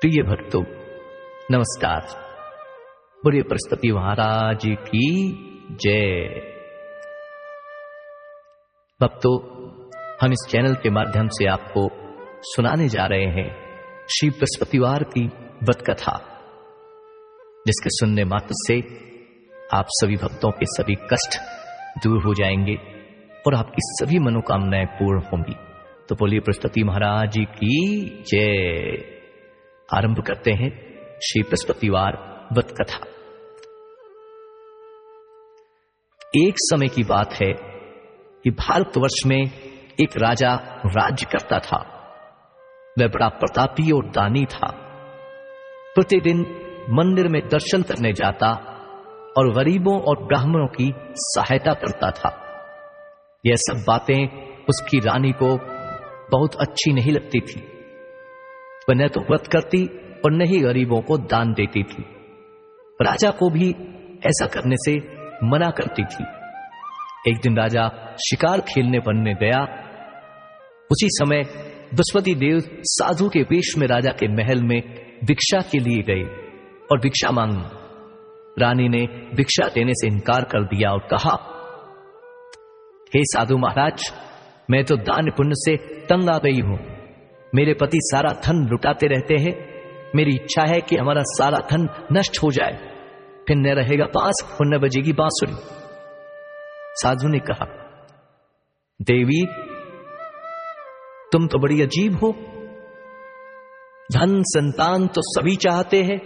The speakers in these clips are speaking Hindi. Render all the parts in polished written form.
प्रिय भक्तों, नमस्कार। बोलिए बृहस्पति महाराज की जय। भक्तों, हम इस चैनल के माध्यम से आपको सुनाने जा रहे हैं श्री बृहस्पतिवार की व्रत कथा, जिसके सुनने मात्र से आप सभी भक्तों के सभी कष्ट दूर हो जाएंगे और आपकी सभी मनोकामनाएं पूर्ण होंगी। तो बोलिए बृहस्पति महाराज की जय। आरंभ करते हैं श्री बृहस्पतिवार व्रत कथा। एक समय की बात है कि भारतवर्ष में एक राजा राज्य करता था। वह बड़ा प्रतापी और दानी था। प्रतिदिन मंदिर में दर्शन करने जाता और गरीबों और ब्राह्मणों की सहायता करता था। यह सब बातें उसकी रानी को बहुत अच्छी नहीं लगती थी। वह न तो व्रत करती और न ही गरीबों को दान देती थी। राजा को भी ऐसा करने से मना करती थी। एक दिन राजा शिकार खेलने वन में गया। उसी समय बृहस्पति देव साधु के वेश में राजा के महल में भिक्षा के लिए गए और भिक्षा मांगी। रानी ने भिक्षा देने से इनकार कर दिया और कहा, हे साधु महाराज, मैं तो दान पुण्य से तंग आ गई हूं। मेरे पति सारा धन लुटाते रहते हैं। मेरी इच्छा है कि हमारा सारा धन नष्ट हो जाए, फिर न रहेगा पास और न बजेगी बांसुरी। साधु ने कहा, देवी, तुम तो बड़ी अजीब हो। धन संतान तो सभी चाहते हैं।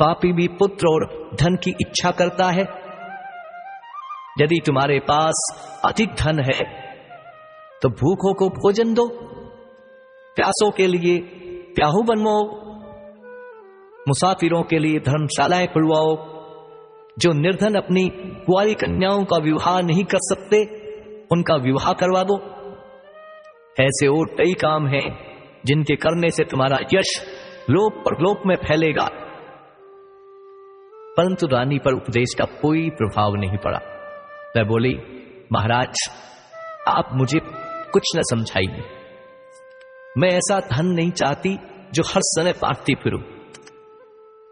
पापी भी पुत्र और धन की इच्छा करता है। यदि तुम्हारे पास अधिक धन है तो भूखों को भोजन दो, प्यासों के लिए प्याहू बनवाओ, मुसाफिरों के लिए धर्मशालाएं खुलवाओ। जो निर्धन अपनी कुंवारी कन्याओं का विवाह नहीं कर सकते, उनका विवाह करवा दो। ऐसे और कई काम हैं जिनके करने से तुम्हारा यश लोक परलोक में फैलेगा। परंतु रानी पर उपदेश का कोई प्रभाव नहीं पड़ा। वह बोली, महाराज, आप मुझे कुछ न समझाइए। मैं ऐसा धन नहीं चाहती जो हर समय बांटती फिरूं।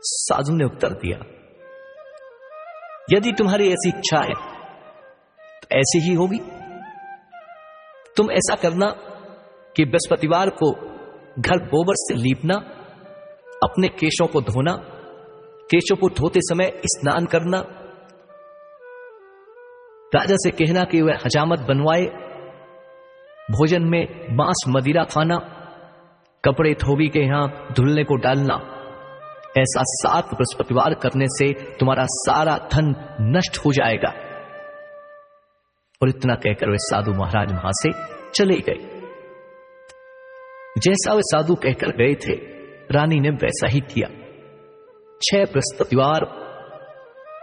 साधु ने उत्तर दिया, यदि तुम्हारी ऐसी इच्छा है तो ऐसी ही होगी। तुम ऐसा करना कि बृहस्पतिवार को घर गोबर से लीपना, अपने केशों को धोना, केशों को धोते समय स्नान करना। राजा से कहना कि वह हजामत बनवाए। भोजन में मांस मदिरा खाना, कपड़े धोबी के यहां धुलने को डालना। ऐसा 7 बृहस्पतिवार करने से तुम्हारा सारा धन नष्ट हो जाएगा। और इतना कहकर वे साधु महाराज वहां से चले गए। जैसा वे साधु कहकर गए थे, रानी ने वैसा ही किया। 6 बृहस्पतिवार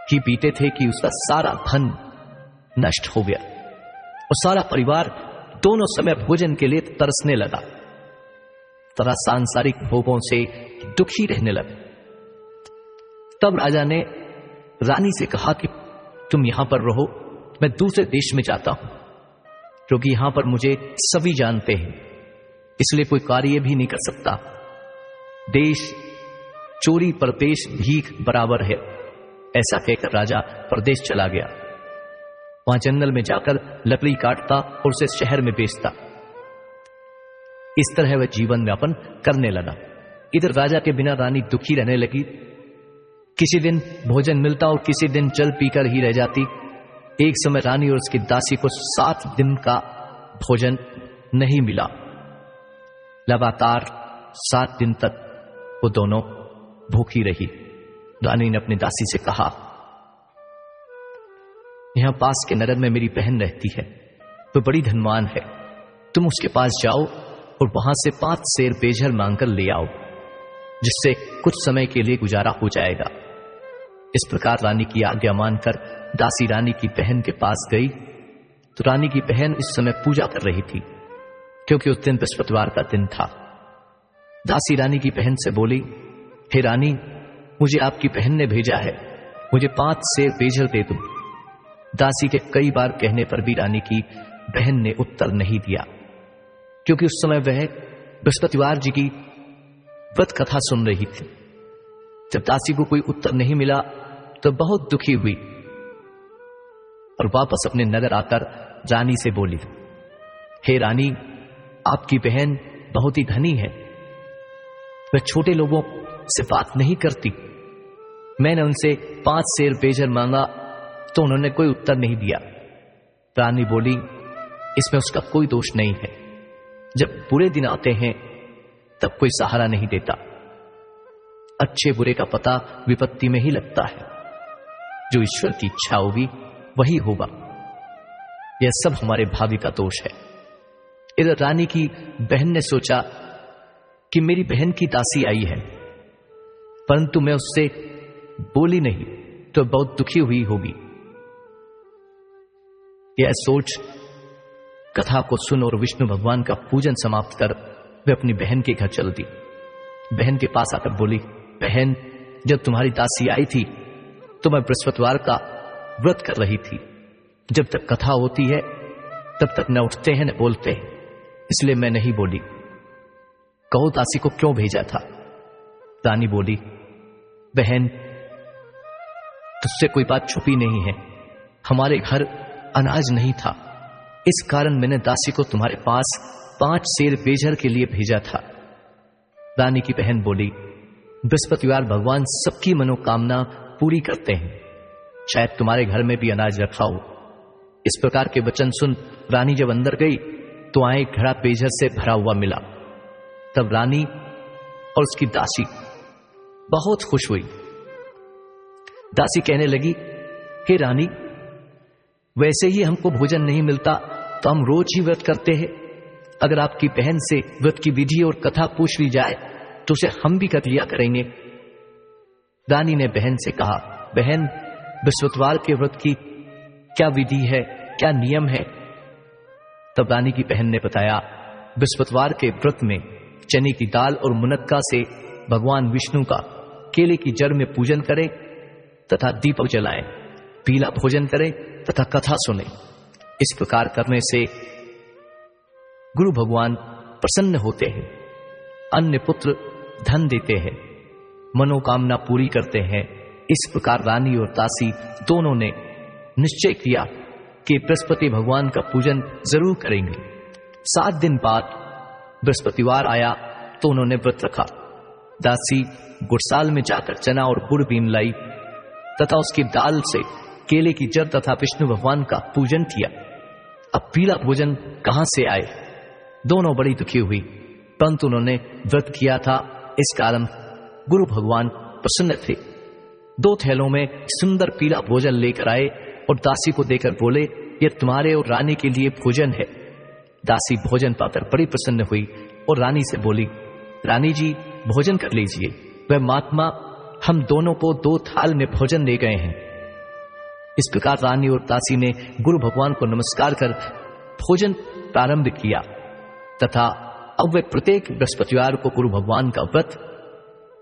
ही बीते थे कि उसका सारा धन नष्ट हो गया और सारा परिवार दोनों समय भोजन के लिए तरसने लगा, तथा सांसारिक भोगों से दुखी रहने लगा। तब राजा ने रानी से कहा कि तुम यहां पर रहो, मैं दूसरे देश में जाता हूं, क्योंकि यहां पर मुझे सभी जानते हैं, इसलिए कोई कार्य भी नहीं कर सकता। देश चोरी परदेश भीख बराबर है। ऐसा कहकर राजा परदेश चला गया। वहां जंगल में जाकर लकड़ी काटता और उसे शहर में बेचता। इस तरह वह जीवन यापन करने लगा। इधर राजा के बिना रानी दुखी रहने लगी। किसी दिन भोजन मिलता और किसी दिन जल पीकर ही रह जाती। एक समय रानी और उसकी दासी को 7 दिन का भोजन नहीं मिला। लगातार 7 दिन तक वो दोनों भूखी रही। रानी ने अपनी दासी से कहा, यहां पास के नगर में मेरी बहन रहती है, वो बड़ी धनवान है। तुम उसके पास जाओ और वहां से 5 सेर पेजहर मांगकर ले आओ, जिससे कुछ समय के लिए गुजारा हो जाएगा। इस प्रकार रानी की आज्ञा मानकर दासी रानी की बहन के पास गई तो रानी की बहन इस समय पूजा कर रही थी, क्योंकि उस दिन बृहस्पतिवार का दिन था। दासी रानी की बहन से बोली, हे रानी, मुझे आपकी बहन ने भेजा है, मुझे 5 सेर पेजहर दे दो। दासी के कई बार कहने पर भी रानी की बहन ने उत्तर नहीं दिया, क्योंकि उस समय वह बृहस्पतिवार जी की व्रत कथा सुन रही थी। जब दासी को कोई उत्तर नहीं मिला तो बहुत दुखी हुई और वापस अपने नगर आकर रानी से बोली, हे रानी, आपकी बहन बहुत ही धनी है, वह छोटे लोगों से बात नहीं करती। मैंने उनसे 5 सेर बेजर मांगा तो उन्होंने कोई उत्तर नहीं दिया। रानी बोली, इसमें उसका कोई दोष नहीं है। जब बुरे दिन आते हैं तब कोई सहारा नहीं देता। अच्छे बुरे का पता विपत्ति में ही लगता है। जो ईश्वर की इच्छा होगी वही होगा। यह सब हमारे भाग्य का दोष है। इधर रानी की बहन ने सोचा कि मेरी बहन की दासी आई है, परंतु मैं उससे बोली नहीं तो बहुत दुखी हुई होगी। यह सोच कथा को सुन और विष्णु भगवान का पूजन समाप्त कर वे अपनी बहन के घर चल दी। बहन के पास आकर बोली, बहन, जब तुम्हारी दासी आई थी तो मैं बृहस्पतिवार का व्रत कर रही थी। जब तक कथा होती है तब तक न उठते हैं न बोलते हैं, इसलिए मैं नहीं बोली। कहो दासी को क्यों भेजा था? रानी बोली, बहन, तुझसे कोई बात छुपी नहीं है। हमारे घर अनाज नहीं था, इस कारण मैंने दासी को तुम्हारे पास 5 सेर बेजर के लिए भेजा था। रानी की बहन बोली, बृहस्पतिवार भगवान सबकी मनोकामना पूरी करते हैं, शायद तुम्हारे घर में भी अनाज रखा हो। इस प्रकार के वचन सुन रानी जब अंदर गई तो वहां एक घड़ा बेजर से भरा हुआ मिला। तब रानी और उसकी दासी बहुत खुश हुई। दासी कहने लगी, हे रानी, वैसे ही हमको भोजन नहीं मिलता तो हम रोज ही व्रत करते हैं। अगर आपकी बहन से व्रत की विधि और कथा पूछ ली जाए तो उसे हम भी कर लिया करेंगे। रानी ने बहन से कहा, बहन, बृहस्पतिवार के व्रत की क्या विधि है, क्या नियम है? तब रानी की बहन ने बताया, बृहस्पतिवार के व्रत में चने की दाल और मुनक्का से भगवान विष्णु का केले की जड़ में पूजन करें तथा दीपक जलाएं, पीला भोजन करें तथा कथा सुने। इस प्रकार करने से गुरु भगवान प्रसन्न होते हैं, अन्य पुत्र धन देते हैं, मनोकामना पूरी करते हैं। इस प्रकार रानी और दासी दोनों ने निश्चय किया कि बृहस्पति भगवान का पूजन जरूर करेंगे। 7 दिन बाद बृहस्पतिवार आया तो उन्होंने व्रत रखा। दासी गुड़साल में जाकर चना और गुड़ बीन लाई तथा उसकी दाल से केले की जड़ तथा विष्णु भगवान का पूजन किया। अब पीला भोजन कहां से आए? दोनों बड़ी दुखी हुई, परंतु उन्होंने व्रत किया था, इस कारण गुरु भगवान प्रसन्न थे। 2 थैलों में सुंदर पीला भोजन लेकर आए और दासी को देकर बोले, यह तुम्हारे और रानी के लिए भोजन है। दासी भोजन पाकर बड़ी प्रसन्न हुई और रानी से बोली, रानी जी, भोजन कर लीजिए। वह महात्मा हम दोनों को 2 थाल में भोजन दे गए हैं। इस प्रकार रानी और दासी ने गुरु भगवान को नमस्कार कर भोजन प्रारंभ किया तथा अब वे प्रत्येक बृहस्पतिवार को गुरु भगवान का व्रत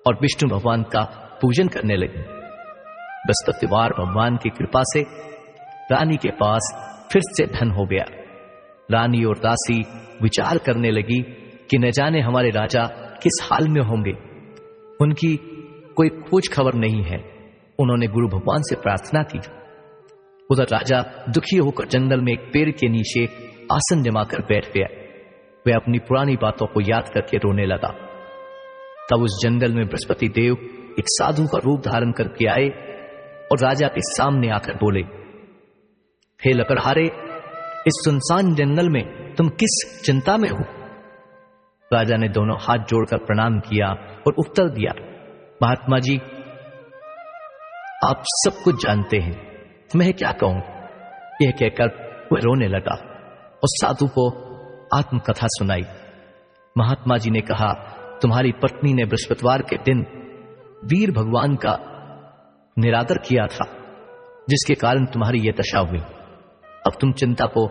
और विष्णु भगवान का पूजन करने लगे। बृहस्पतिवार भगवान की कृपा से रानी के पास फिर से धन हो गया। रानी और दासी विचार करने लगी कि न जाने हमारे राजा किस हाल में होंगे, उनकी कोई खोज खबर नहीं है। उन्होंने गुरु भगवान से प्रार्थना की। उधर राजा दुखी होकर जंगल में एक पेड़ के नीचे आसन जमाकर बैठ गया। वह अपनी पुरानी बातों को याद करके रोने लगा। तब उस जंगल में बृहस्पति देव एक साधु का रूप धारण करके आए और राजा के सामने आकर बोले, हे लकड़हारे, इस सुनसान जंगल में तुम किस चिंता में हो? राजा ने दोनों हाथ जोड़कर प्रणाम किया और उत्तर दिया, महात्मा जी, आप सब कुछ जानते हैं, मैं क्या कहूं? यह कहकर वह रोने लगा और साधु को आत्मकथा सुनाई। महात्मा जी ने कहा, तुम्हारी पत्नी ने बृहस्पतिवार के दिन वीर भगवान का निरादर किया था, जिसके कारण तुम्हारी यह दशा हुई। अब तुम चिंता को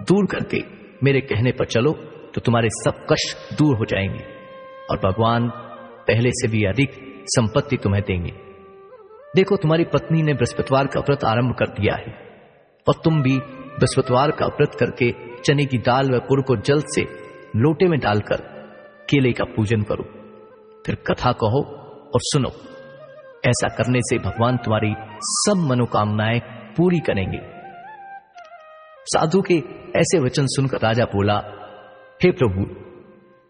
दूर करके मेरे कहने पर चलो तो तुम्हारे सब कष्ट दूर हो जाएंगे और भगवान पहले से भी अधिक संपत्ति तुम्हें देंगे। देखो, तुम्हारी पत्नी ने बृहस्पतिवार का व्रत आरंभ कर दिया है और तुम भी बृहस्पतिवार का व्रत करके चने की दाल व गुड़ को जल से लोटे में डालकर केले का पूजन करो। फिर कथा कहो और सुनो। ऐसा करने से भगवान तुम्हारी सब मनोकामनाएं पूरी करेंगे। साधु के ऐसे वचन सुनकर राजा बोला, हे प्रभु,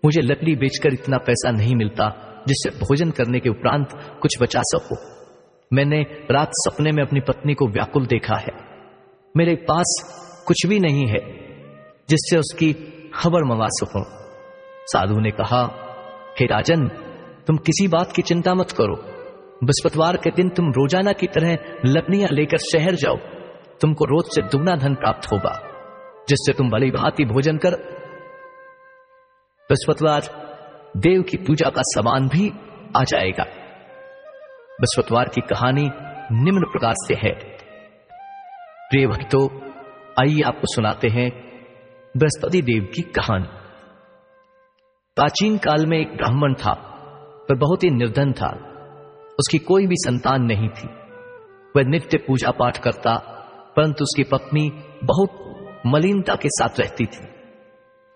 मुझे लकड़ी बेचकर इतना पैसा नहीं मिलता जिससे भोजन करने के उपरांत कुछ बचा सको। मैंने रात सपने में अपनी पत्नी को व्याकुल देखा है। मेरे पास कुछ भी नहीं है जिससे उसकी खबर मंगा सकूं। साधु ने कहा, हे राजन, तुम किसी बात की चिंता मत करो। बृहस्पतिवार के दिन तुम रोजाना की तरह लकड़ियां लेकर शहर जाओ। तुमको रोज से दुगना धन प्राप्त होगा, जिससे तुम भली भांति भोजन कर बृहस्पतिवार देव की पूजा का सामान भी आ जाएगा। बृहस्पतिवार की कहानी निम्न प्रकार से है। प्रिय भक्तों, आइए आपको सुनाते हैं बृहस्पति देव की कहानी। प्राचीन काल में एक ब्राह्मण था, वह बहुत ही निर्धन था। उसकी कोई भी संतान नहीं थी। वह नित्य पूजा पाठ करता, परंतु उसकी पत्नी बहुत मलिनता के साथ रहती थी।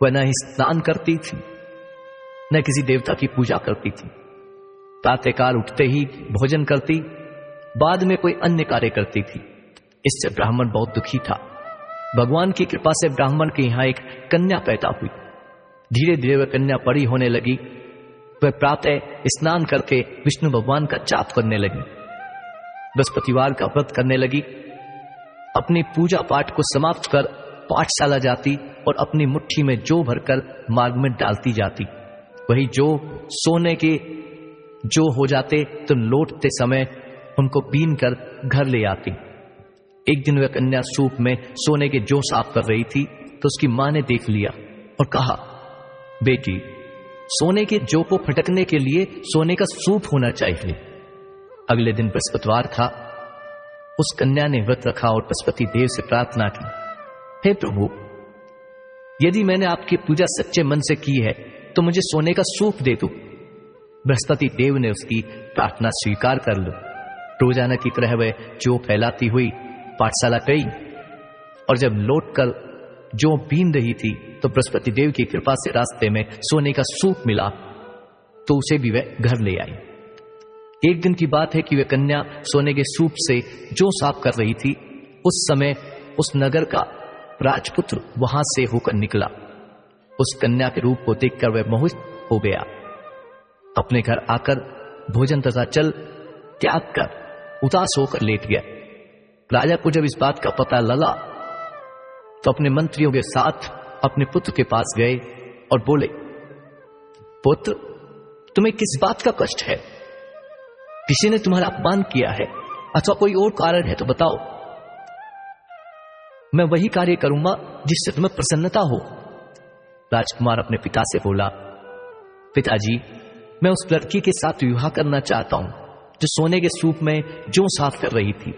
वह न ही स्नान करती थी, न किसी देवता की पूजा करती थी। प्रातःकाल उठते ही भोजन करती, बाद में कोई अन्य कार्य करती थी। इससे ब्राह्मण बहुत दुखी था। भगवान की कृपा से ब्राह्मण के यहां एक कन्या पैदा हुई। धीरे धीरे वह कन्या बड़ी होने लगी। वह प्रातः स्नान करके विष्णु भगवान का जाप करने लगी, बृहस्पतिवार का व्रत करने लगी। अपनी पूजा पाठ को समाप्त कर पाठशाला जाती और अपनी मुट्ठी में जौ भरकर मार्ग में डालती जाती। वही जौ सोने के जो हो जाते तो लौटते समय उनको बीन कर घर ले आती। एक दिन वह कन्या सूप में सोने के जौ साफ कर रही थी तो उसकी मां ने देख लिया और कहा, बेटी, सोने के जौ को फटकने के लिए सोने का सूप होना चाहिए। अगले दिन बृहस्पतिवार था। उस कन्या ने व्रत रखा और बृहस्पति देव से प्रार्थना की, हे प्रभु, यदि मैंने आपकी पूजा सच्चे मन से की है तो मुझे सोने का सूप दे दो। बृहस्पति देव ने उसकी प्रार्थना स्वीकार कर ली। रोजाना की तरह वह जौ फैलाती हुई पाठशाला गई और जब लौटकर जौ बीन रही थी तो बृहस्पति देव की कृपा से रास्ते में सोने का सूप मिला तो उसे भी वह घर ले आई। एक दिन की बात है कि वह कन्या सोने के सूप से जौ साफ कर रही थी। उस समय उस नगर का राजपुत्र वहां से होकर निकला। उस कन्या के रूप को देखकर वह मोहित हो गया। अपने घर आकर भोजन तथा जल त्याग कर उदास होकर लेट गया। राजा को जब इस बात का पता लगा तो अपने मंत्रियों के साथ अपने पुत्र के पास गए और बोले, पुत्र, तुम्हें किस बात का कष्ट है? किसी ने तुम्हारा अपमान किया है अथवा कोई और कारण है तो बताओ। मैं वही कार्य करूंगा जिससे तुम्हें प्रसन्नता हो। राजकुमार अपने पिता से बोला, पिताजी, मैं उस लड़की के साथ विवाह करना चाहता हूं जो सोने के सूप में जौ साफ कर रही थी।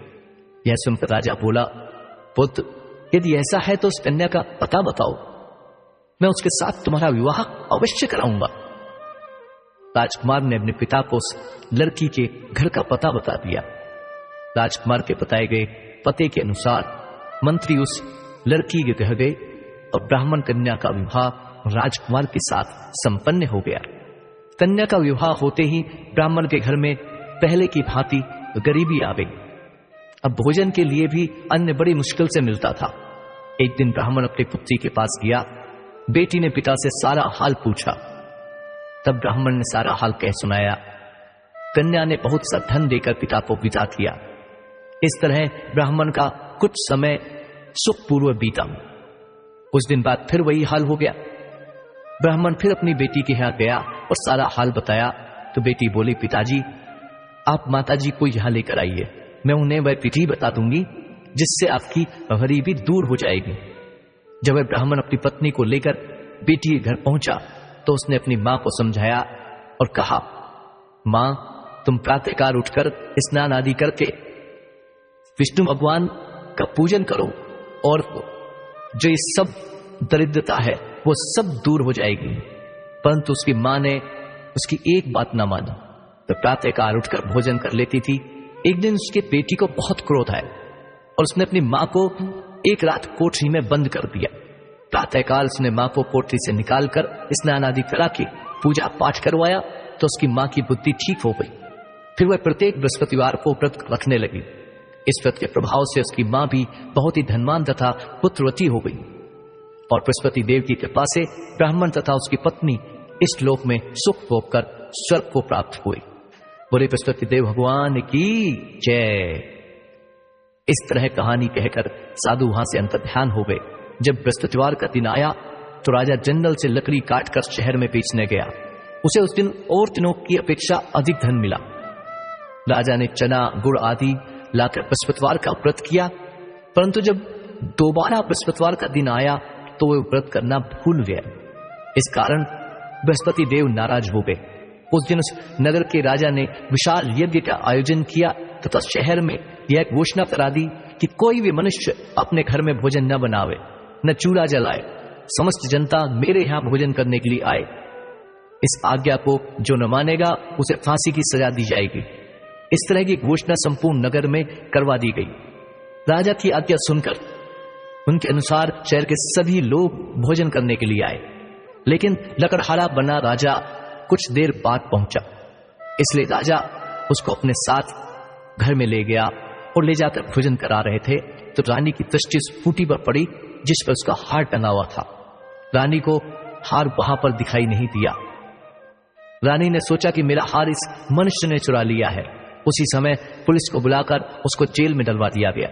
यह सुनकर राजा बोला, पुत्र, यदि ऐसा है तो उस कन्या का पता बताओ, मैं उसके साथ तुम्हारा विवाह अवश्य कराऊंगा। राजकुमार ने अपने पिता को उस लड़की के घर का पता बता दिया। राजकुमार के बताए गए पते के अनुसार मंत्री उस लड़की के घर गए और ब्राह्मण कन्या का विवाह राजकुमार के साथ संपन्न हो गया। कन्या का विवाह होते ही ब्राह्मण के घर में पहले की भांति गरीबी आ गई। अब भोजन के लिए भी अन्न बड़ी मुश्किल से मिलता था। एक दिन ब्राह्मण अपनी पुत्री के पास गया। बेटी ने पिता से सारा हाल पूछा। तब ब्राह्मण ने सारा हाल कह सुनाया। कन्या ने बहुत सा धन देकर पिता को विदा किया। इस तरह ब्राह्मण का कुछ समय सुखपूर्वक बीता। कुछ दिन बाद फिर वही हाल हो गया। ब्राह्मण फिर अपनी बेटी के यहां गया और सारा हाल बताया तो बेटी बोली, पिताजी, आप माताजी को यहां लेकर आइए, मैं उन्हें वह विधि बता दूंगी जिससे आपकी गरीबी दूर हो जाएगी। जब वह ब्राह्मण अपनी पत्नी को लेकर बेटी के घर पहुंचा तो उसने अपनी मां को समझाया और कहा, मां, तुम प्रातःकाल उठकर स्नान आदि करके विष्णु भगवान का पूजन करो और जो ये सब दरिद्रता है वो सब दूर हो जाएगी। परंतु उसकी मां ने उसकी एक बात ना मानी। तो प्रातःकाल उठकर भोजन कर लेती थी। एक दिन उसके बेटी को बहुत क्रोध आया और उसने अपनी मां को एक रात कोठरी में बंद कर दिया। प्रातःकाल उसने मां को कोठरी से निकालकर स्नान आदि करा के पूजा पाठ करवाया तो उसकी मां की बुद्धि ठीक हो गई। फिर वह प्रत्येक बृहस्पतिवार को व्रत रखने लगी। इस व्रत के प्रभाव से उसकी मां भी बहुत ही धनवान तथा पुत्रवती हो गई और बृहस्पति देव की कृपा से ब्राह्मण तथा उसकी पत्नी इस लोक में सुख भोग कर स्वर्ग को प्राप्त हुए। बोले बृहस्पति देव भगवान की जय। इस तरह कहानी कहकर साधु वहां से अंतर्ध्यान हो गए। जब बृहस्पतिवार का दिन आया तो राजा जंगल से लकड़ी काटकर शहर में बेचने गया। उसे उस दिन और दिनों की अपेक्षा अधिक धन मिला। राजा ने चना गुड़ आदि लाकर बृहस्पतिवार का व्रत किया, परंतु जब दोबारा बृहस्पतिवार का दिन आया तो वह व्रत करना भूल गया। इस कारण बृहस्पति देव नाराज हो गए। उस दिन उस नगर के राजा ने विशाल यज्ञ का आयोजन किया तथा शहर में यह एक घोषणा करा दी कि कोई भी मनुष्य अपने घर में भोजन न बनावे, न चूल्हा जलाए। समस्त जनता मेरे यहां भोजन करने के लिए आए। इस आज्ञा को जो न मानेगा उसे फांसी की सजा दी जाएगी। इस तरह की घोषणा संपूर्ण नगर में करवा दी गई। राजा की आज्ञा सुनकर उनके अनुसार शहर के सभी लोग भोजन करने के लिए आए, लेकिन लकड़हारा बना राजा कुछ देर बाद पहुंचा। इसलिए राजा उसको अपने साथ घर में ले गया और ले जाकर भोजन करा रहे थे तो रानी की दृष्टि उस खूंटी पर पड़ी जिस पर उसका हार टंगा हुआ था। रानी को हार वहां पर दिखाई नहीं दिया। रानी ने सोचा कि मेरा हार इस मनुष्य ने चुरा लिया है। उसी समय पुलिस को बुलाकर उसको जेल में डलवा दिया गया।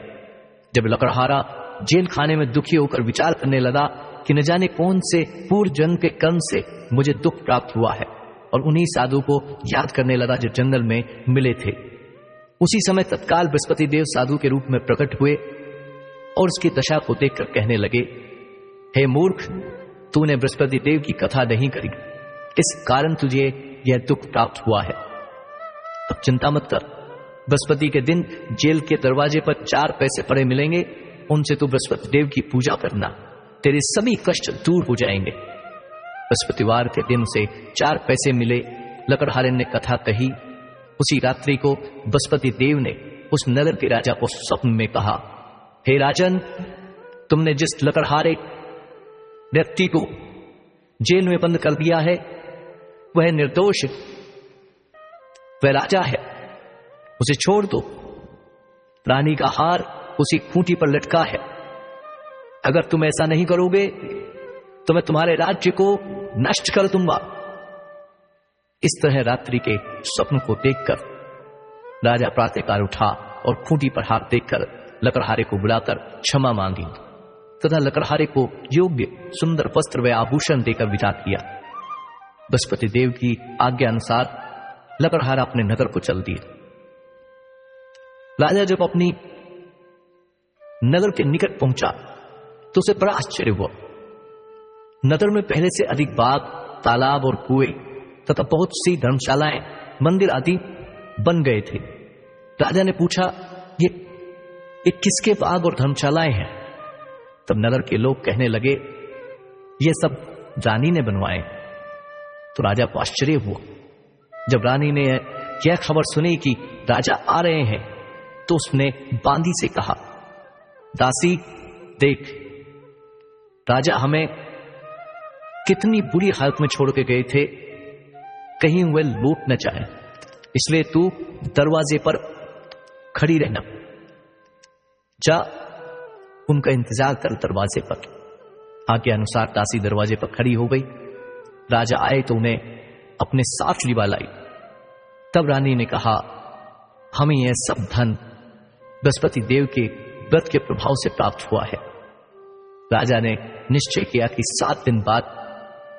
जब लकड़हारा जेल खाने में दुखी होकर विचार करने लगा कि न जाने कौन से पूर्व जन्म के कर्म से मुझे दुख प्राप्त हुआ है, और उन्हीं साधु को याद करने लगा जो जंगल में मिले थे। उसी समय तत्काल बृहस्पति देव साधु के रूप में प्रकट हुए और उसकी दशा को देखकर कहने लगे, हे मूर्ख, तूने बृहस्पति देव की कथा नहीं करी, इस कारण तुझे यह दुख प्राप्त हुआ है। अब चिंता मत कर, बृहस्पति के दिन जेल के दरवाजे पर 4 पैसे पड़े मिलेंगे, उनसे तू बृहस्पति देव की पूजा करना, तेरे सभी कष्ट दूर हो जाएंगे। बृहस्पतिवार के दिन उसे 4 पैसे मिले। लकड़हारे ने कथा कही। उसी रात्रि को बृहस्पति देव ने उस नगर के राजा को स्वप्न में कहा, हे राजन, तुमने जिस लकड़हारे व्यक्ति को जेल में बंद कर दिया है वह निर्दोष है, वह राजा है, उसे छोड़ दो। रानी का हार उसी खूंटी पर लटका है। अगर तुम ऐसा नहीं करोगे तो मैं तुम्हारे राज्य को नष्ट कर दूंगा। इस तरह रात्रि के स्वप्न को देखकर राजा प्रातःकाल उठा और खूंटी पर हाथ देखकर लकड़हारे को बुलाकर क्षमा मांगी तथा लकड़हारे को योग्य सुंदर वस्त्र व आभूषण देकर विदा किया। बृहस्पति देव की आज्ञा अनुसार लकड़हारा अपने नगर को चल दिया। राजा जब अपनी नगर के निकट पहुंचा तो उसे बड़ा आश्चर्य हुआ। नगर में पहले से अधिक बाग, तालाब और कुएं तथा बहुत सी धर्मशालाएं, मंदिर आदि बन गए थे। राजा ने पूछा, ये किसके बाग और धर्मशालाएं हैं? तब नगर के लोग कहने लगे, ये सब रानी ने बनवाए। तो राजा को आश्चर्य हुआ। जब रानी ने यह खबर सुनी कि राजा आ रहे हैं तो उसने बांदी से कहा, दासी देख, राजा हमें कितनी बुरी हालत में छोड़ के गए थे, कहीं वे लूट न जाए, इसलिए तू दरवाजे पर खड़ी रहना। जा उनका इंतजार कर दरवाजे पर। आज्ञा अनुसार दासी दरवाजे पर खड़ी हो गई। राजा आए तो उन्हें अपने साथ लिवा लाई। तब रानी ने कहा, हमें यह सब धन बृहस्पति देव के व्रत के प्रभाव से प्राप्त हुआ है। राजा ने निश्चय किया कि 7 दिन बाद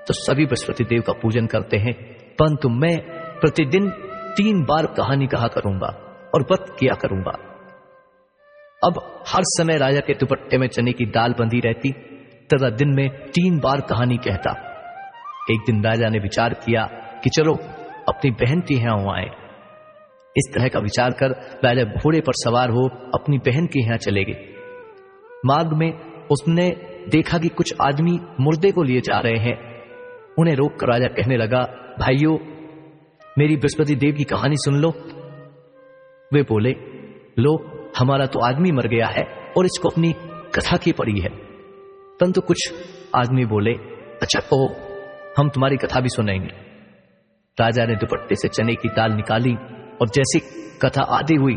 तो सभी बृहस्पति देव का पूजन करते हैं, परंतु मैं प्रतिदिन 3 बार कहानी कहा करूंगा और व्रत किया करूंगा। अब हर समय राजा के दुपट्टे में चने की दाल बंधी रहती तथा दिन में 3 बार कहानी कहता। एक दिन राजा ने विचार किया कि चलो अपनी बहन के यहां आए। इस तरह का विचार कर राजा घोड़े पर सवार हो अपनी बहन के यहां चले गए। मार्ग में उसने देखा कि कुछ आदमी मुर्दे को लिए जा रहे हैं। उन्हें रोककर राजा कहने लगा, भाइयों, मेरी बृहस्पति देव की कहानी सुन लो। वे बोले, लो, हमारा तो आदमी मर गया है और इसको अपनी कथा की पड़ी है। परंतु कुछ आदमी बोले, अच्छा कहो, हम तुम्हारी कथा भी सुनेंगे। राजा ने दुपट्टे से चने की दाल निकाली और जैसी कथा आधी हुई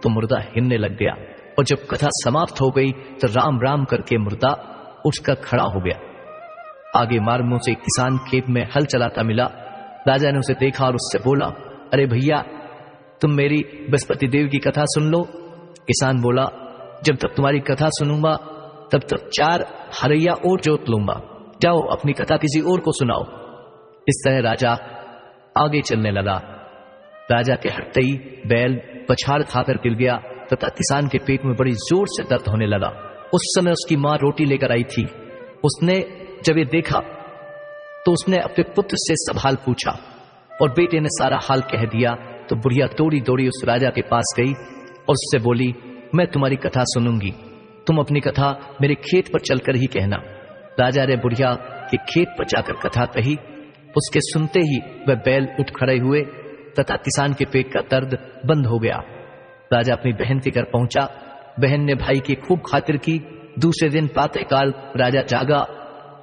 तो मुर्दा हिलने लग गया, और जब कथा समाप्त हो गई तो राम राम करके मुर्दा उठकर खड़ा हो गया। आगे मार्गों से एक किसान खेत में हल चलाता मिला। राजा ने उसे देखा और उससे बोला, अरे भैया, तुम मेरी बृहस्पति देव की कथा सुन लो। किसान बोला, जब तक तुम्हारी कथा सुनूंगा तब तक 4 हरैया और जोत लूंगा, जाओ अपनी कथा किसी और को सुनाओ। इस तरह राजा आगे चलने लगा। राजा के हटते ही बैल पछाड़ खाकर गिर गया तथा किसान के पेट में बड़ी जोर से दर्द होने लगा। उस समय उसकी मां रोटी लेकर आई थी। उसने जब ये देखा तो उसने अपने पुत्र से सवाल पूछा और बेटे ने सारा हाल कह दिया। तो बुढ़िया दौड़ी दौड़ी उस राजा के पास गई और उससे बोली, मैं तुम्हारी कथा सुनूंगी, तुम अपनी कथा मेरे खेत पर चलकर ही कहना। राजा ने बुढ़िया के खेत पर जाकर कथा कही। उसके सुनते ही वह बैल उठ खड़े हुए तथा किसान के पेट का दर्द बंद हो गया। राजा अपनी बहन के घर पहुंचा। बहन ने भाई की खूब खातिर की। दूसरे दिन प्रातःकाल राजा जागा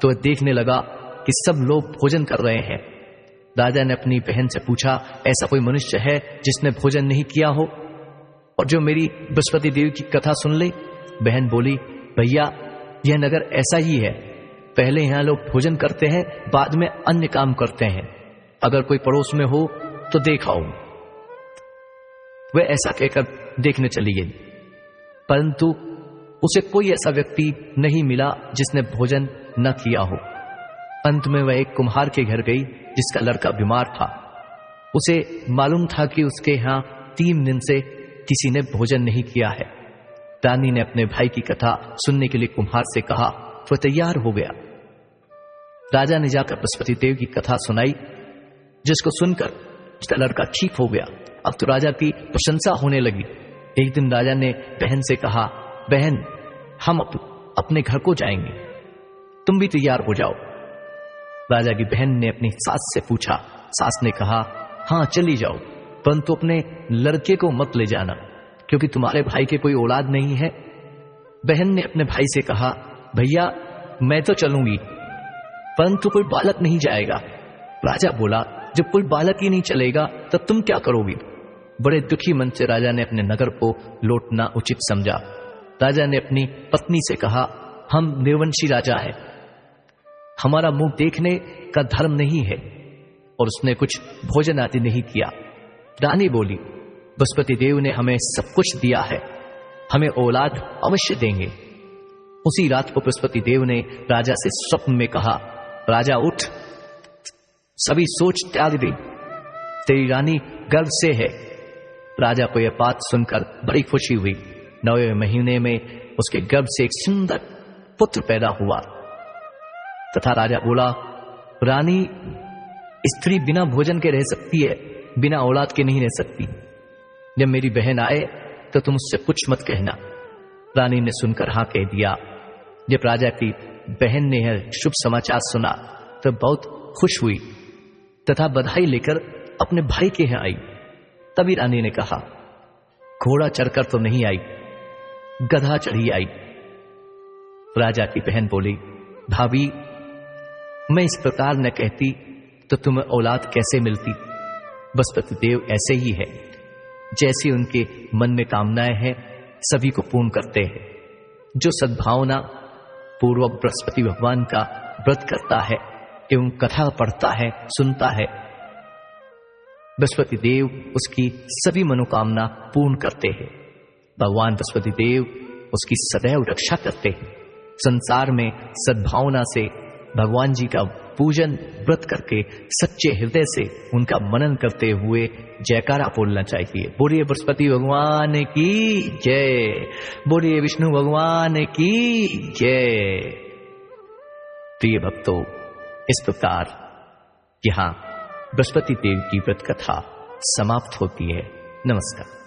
तो देखने लगा कि सब लोग भोजन कर रहे हैं। राजा ने अपनी बहन से पूछा, ऐसा कोई मनुष्य है जिसने भोजन नहीं किया हो और जो मेरी बृहस्पति देवी की कथा सुन ले? बहन बोली, भैया, यह नगर ऐसा ही है, पहले यहां लोग भोजन करते हैं, बाद में अन्य काम करते हैं। अगर कोई पड़ोस में हो तो देखाओ। वह ऐसा कहकर देखने चली गई, परंतु उसे कोई ऐसा व्यक्ति नहीं मिला जिसने भोजन न किया हो। अंत में वह एक कुम्हार के घर गई जिसका लड़का बीमार था। उसे मालूम था कि उसके यहां 3 दिन से किसी ने भोजन नहीं किया है। रानी ने अपने भाई की कथा सुनने के लिए कुम्हार से कहा, वह तैयार हो गया। राजा ने जाकर बृहस्पति देव की कथा सुनाई, जिसको सुनकर उसका लड़का ठीक हो गया। अब तो राजा की प्रशंसा होने लगी। एक दिन राजा ने बहन से कहा, बहन, हम अपने घर को जाएंगे, तुम भी तैयार हो जाओ। राजा की बहन ने अपनी सास से पूछा। सास ने कहा, हाँ चली जाओ, परंतु अपने लड़के को मत ले जाना, क्योंकि तुम्हारे भाई के कोई औलाद नहीं है। बहन ने अपने भाई से कहा, भैया, मैं तो चलूंगी, परंतु कोई बालक नहीं जाएगा। राजा बोला, जब कोई बालक ही नहीं चलेगा तब तुम क्या करोगी? बड़े दुखी मन से राजा ने अपने नगर को लौटना उचित समझा। राजा ने अपनी पत्नी से कहा, हम निर्वंशी राजा हैं, हमारा मुंह देखने का धर्म नहीं है, और उसने कुछ भोजन आदि नहीं किया। रानी बोली, बृहस्पति देव ने हमें सब कुछ दिया है, हमें औलाद अवश्य देंगे। उसी रात को बृहस्पति देव ने राजा से स्वप्न में कहा, राजा उठ, सभी सोच त्याग दे, तेरी रानी गर्भ से है। राजा को यह बात सुनकर बड़ी खुशी हुई। 9वें महीने में उसके गर्भ से एक सुंदर पुत्र पैदा हुआ तथा राजा बोला, रानी, स्त्री बिना भोजन के रह सकती है, बिना औलाद के नहीं रह सकती। जब मेरी बहन आए तो तुम उससे कुछ मत कहना। रानी ने सुनकर हाँ कह दिया। जब राजा की बहन ने यह शुभ समाचार सुना तो बहुत खुश हुई तथा बधाई लेकर अपने भाई के यहां आई। तभी रानी ने कहा, घोड़ा चढ़कर तो नहीं आई, गधा चढ़ी आई। राजा की बहन बोली, भाभी, मैं इस प्रकार न कहती तो तुम्हें औलाद कैसे मिलती? बृहस्पति देव ऐसे ही है, जैसी उनके मन में कामनाएं हैं सभी को पूर्ण करते हैं। जो सद्भावना पूर्वक बृहस्पति भगवान का व्रत करता है एवं कथा पढ़ता है, सुनता है, बृहस्पति देव उसकी सभी मनोकामना पूर्ण करते हैं। भगवान बृहस्पति देव उसकी सदैव रक्षा करते हैं। संसार में सद्भावना से भगवान जी का पूजन व्रत करके सच्चे हृदय से उनका मनन करते हुए जयकारा बोलना चाहिए। बोलिए बृहस्पति भगवान की जय, बोलिए विष्णु भगवान की जय। प्रिय भक्तों, इस प्रकार यहां बृहस्पति देव की व्रत कथा समाप्त होती है। नमस्कार।